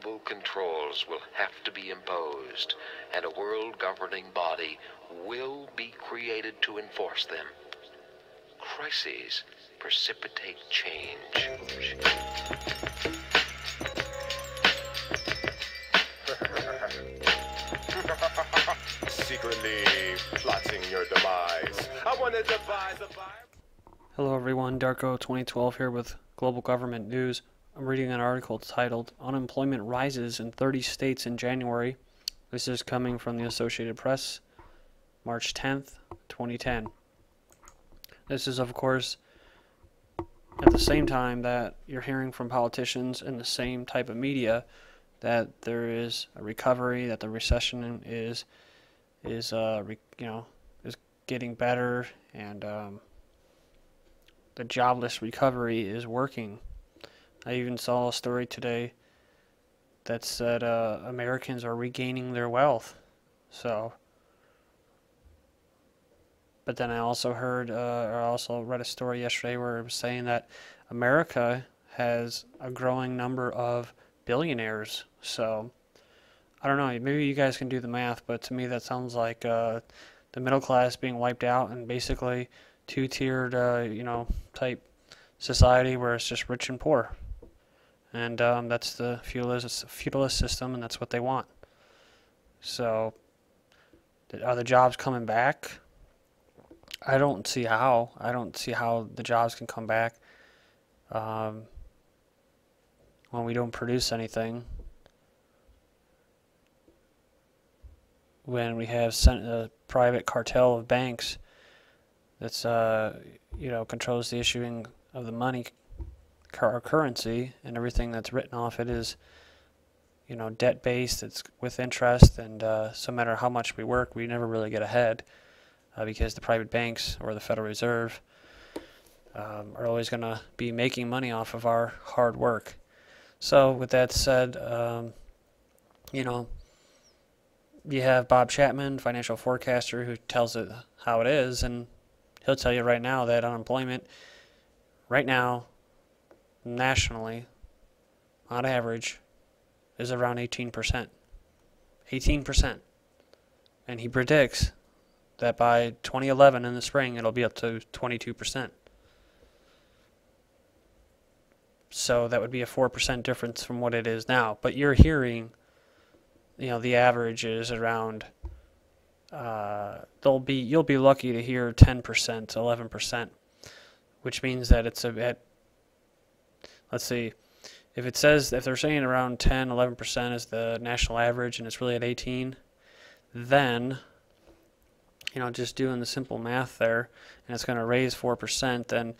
global controls will have to be imposed, and a world governing body will be created to enforce them. Crises precipitate change. Secretly plotting your demise. I want to devise a virus. Hello everyone, Darko2012 here with Global Government News. I'm reading an article titled Unemployment Rises in 30 States in January. This is coming from the Associated Press, March 10th, 2010. This is, of course, at the same time that you're hearing from politicians in the same type of media that there is a recovery, that the recession is getting better, and the jobless recovery is working. I even saw a story today that said Americans are regaining their wealth. So, but then I also heard, or also read a story yesterday where it was saying that America has a growing number of billionaires. So, I don't know, maybe you guys can do the math, but to me that sounds like the middle class being wiped out and basically two-tiered, type society where it's just rich and poor. And that's the feudalist system, and that's what they want. So, are the jobs coming back? I don't see how. I don't see how the jobs can come back when we don't produce anything. When we have a private cartel of banks that's controls the issuing of the money, our currency, and everything that's written off it is debt based. It's with interest, and so no matter how much we work, we never really get ahead because the private banks or the Federal Reserve are always going to be making money off of our hard work. So with that said, you have Bob Chapman, financial forecaster, who tells it how it is, and he'll tell you right now that unemployment right now nationally on average is around 18%. 18%. And he predicts that by 2011 in the spring it'll be up to 22%. So that would be a 4% difference from what it is now. But you're hearing the average is around, you'll be lucky to hear 10%, 11%, which means that it's let's see, if they're saying around 10, 11% is the national average and it's really at 18, then, just doing the simple math there, and it's going to raise 4%, then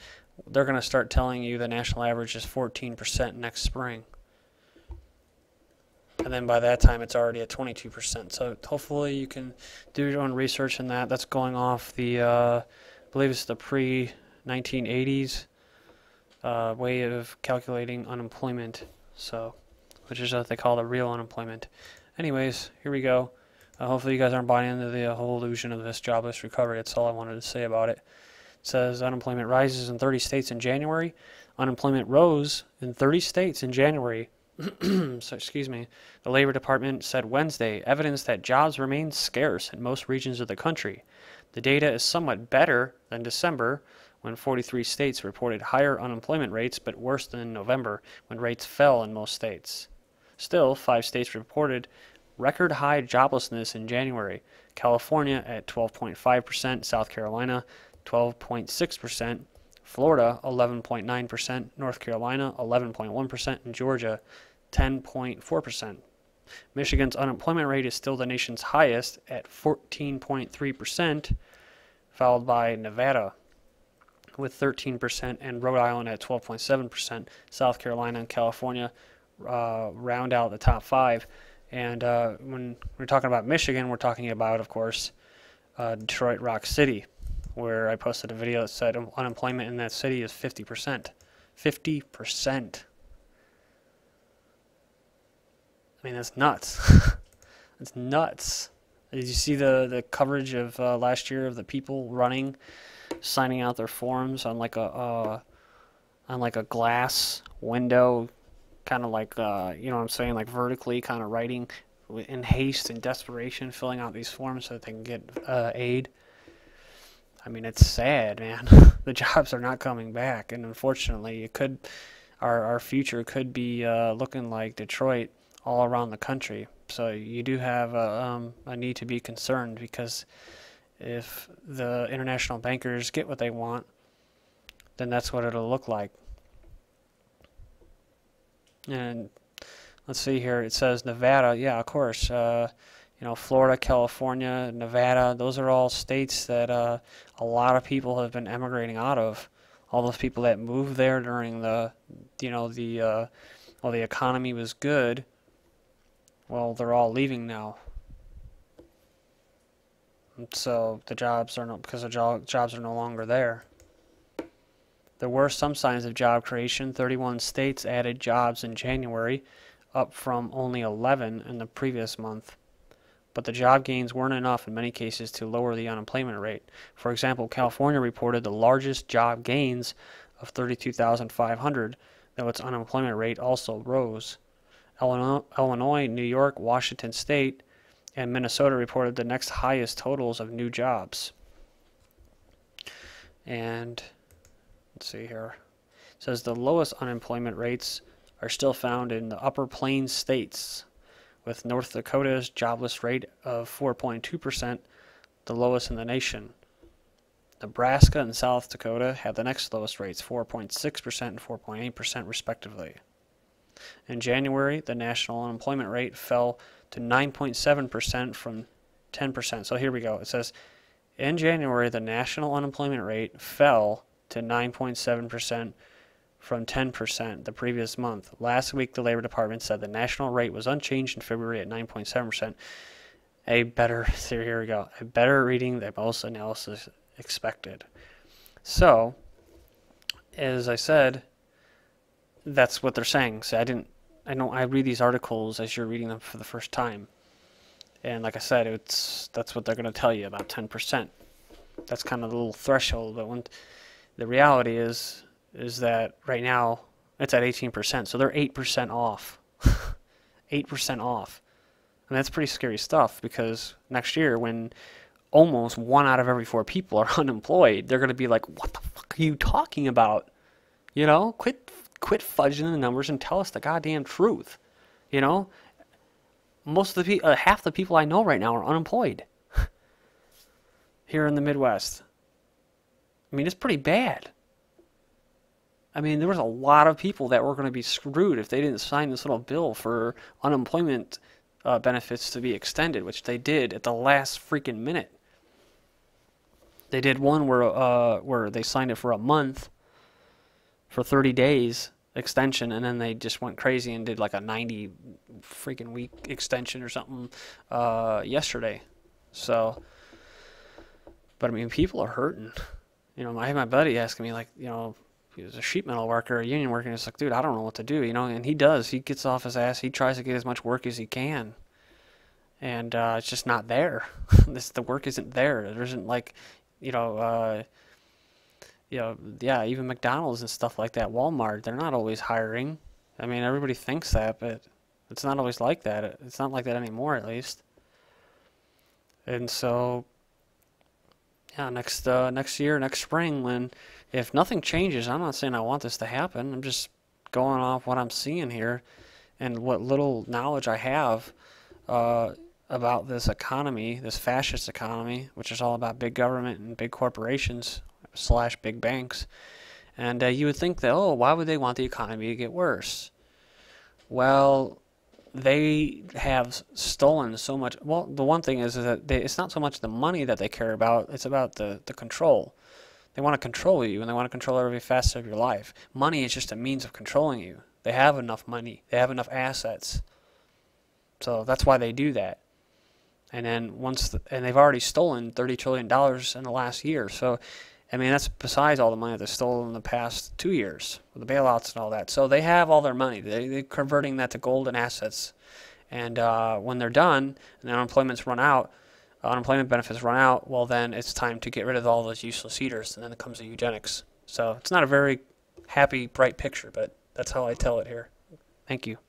they're going to start telling you the national average is 14% next spring. And then by that time, it's already at 22%. So hopefully you can do your own research in that. That's going off the, I believe it's the pre-1980s way of calculating unemployment. So, which is what they call the real unemployment. Anyways, here we go. Hopefully you guys aren't buying into the whole illusion of this jobless recovery. That's all I wanted to say about it. It says unemployment rises in 30 states in January. Unemployment rose in 30 states in January. The Labor Department said Wednesday, evidence that jobs remain scarce in most regions of the country. The data is somewhat better than December, when 43 states reported higher unemployment rates, but worse than November, when rates fell in most states. Still, 5 states reported record high joblessness in January. California at 12.5%, South Carolina 12.6%, Florida 11.9%, North Carolina 11.1%, and Georgia 10.4%. Michigan's unemployment rate is still the nation's highest at 14.3%, followed by Nevada with 13% and Rhode Island at 12.7%. South Carolina and California round out the top 5. And when we're talking about Michigan, we're talking about, of course, Detroit Rock City, where I posted a video that said unemployment in that city is 50%. 50%. I mean, that's nuts. That's nuts. Did you see the coverage of last year of the people running, signing out their forms on like a glass window kind of like, you know what I'm saying, like vertically kind of writing in haste and desperation, filling out these forms so that they can get aid. I mean, it's sad, man. The jobs are not coming back, and unfortunately, our future could be looking like Detroit all around the country. So you do have a need to be concerned, because if the international bankers get what they want, then that's what it'll look like. And let's see here. It says Nevada. Yeah, of course. You know, Florida, California, Nevada. Those are all states that a lot of people have been emigrating out of. All those people that moved there during the, you know, while the economy was good. Well, they're all leaving now. And so the jobs are no, because the jobs are no longer there. There were some signs of job creation. 31 states added jobs in January, up from only 11 in the previous month. But the job gains weren't enough in many cases to lower the unemployment rate. For example, California reported the largest job gains of 32,500, though its unemployment rate also rose. Illinois, New York, Washington State, and Minnesota reported the next highest totals of new jobs. And let's see here. It says the lowest unemployment rates are still found in the Upper Plains states, with North Dakota's jobless rate of 4.2%, the lowest in the nation. Nebraska and South Dakota had the next lowest rates, 4.6% and 4.8% respectively. In January, the national unemployment rate fell to 9.7% from 10%. So here we go. It says, in January, the national unemployment rate fell to 9.7% from 10% the previous month. Last week, the Labor Department said the national rate was unchanged in February at 9.7%. Here we go. A better reading than most analysis expected. So, as I said, that's what they're saying. So I read these articles as you're reading them for the first time. And like I said, that's what they're going to tell you, about 10%. That's kind of the little threshold. But when the reality is that right now it's at 18%, so they're 8% off. 8% off. And that's pretty scary stuff, because next year, when almost 1 out of every 4 people are unemployed, they're going to be like, what the fuck are you talking about? You know, quit fudging the numbers and tell us the goddamn truth. You know, half the people I know right now are unemployed here in the Midwest. I mean, it's pretty bad. I mean, there was a lot of people that were going to be screwed if they didn't sign this little bill for unemployment benefits to be extended, which they did at the last freaking minute. They did one where they signed it for a month, for 30 days extension, and then they just went crazy and did like a 90 freaking week extension or something yesterday. So, but I mean, people are hurting. You know, I had my buddy asking me, like, you know, he was a sheet metal worker, a union worker, and it's like, dude, I don't know what to do, you know, and he does. He gets off his ass. He tries to get as much work as he can, and it's just not there. The work isn't there. There isn't, like, yeah, even McDonald's and stuff like that, Walmart, they're not always hiring. I mean, everybody thinks that, but it's not always like that. It's not like that anymore, at least. And so, yeah, next year, next spring, if nothing changes, I'm not saying I want this to happen. I'm just going off what I'm seeing here and what little knowledge I have about this economy, this fascist economy, which is all about big government and big corporations / big banks. And you would think that, oh, why would they want the economy to get worse? Well, they have stolen so much. Well, the one thing is that it's not so much the money that they care about, it's about the control. They want to control you, and they want to control every facet of your life. Money is just a means of controlling you. They have enough money. They have enough assets. So that's why they do that. And then and they've already stolen $30 trillion in the last year. So, I mean, that's besides all the money they stole in the past 2 years, with the bailouts and all that. So they have all their money. They're converting that to gold and assets. And when they're done, and the unemployment benefits run out, well, then it's time to get rid of all those useless eaters, and then it comes to eugenics. So it's not a very happy, bright picture, but that's how I tell it here. Thank you.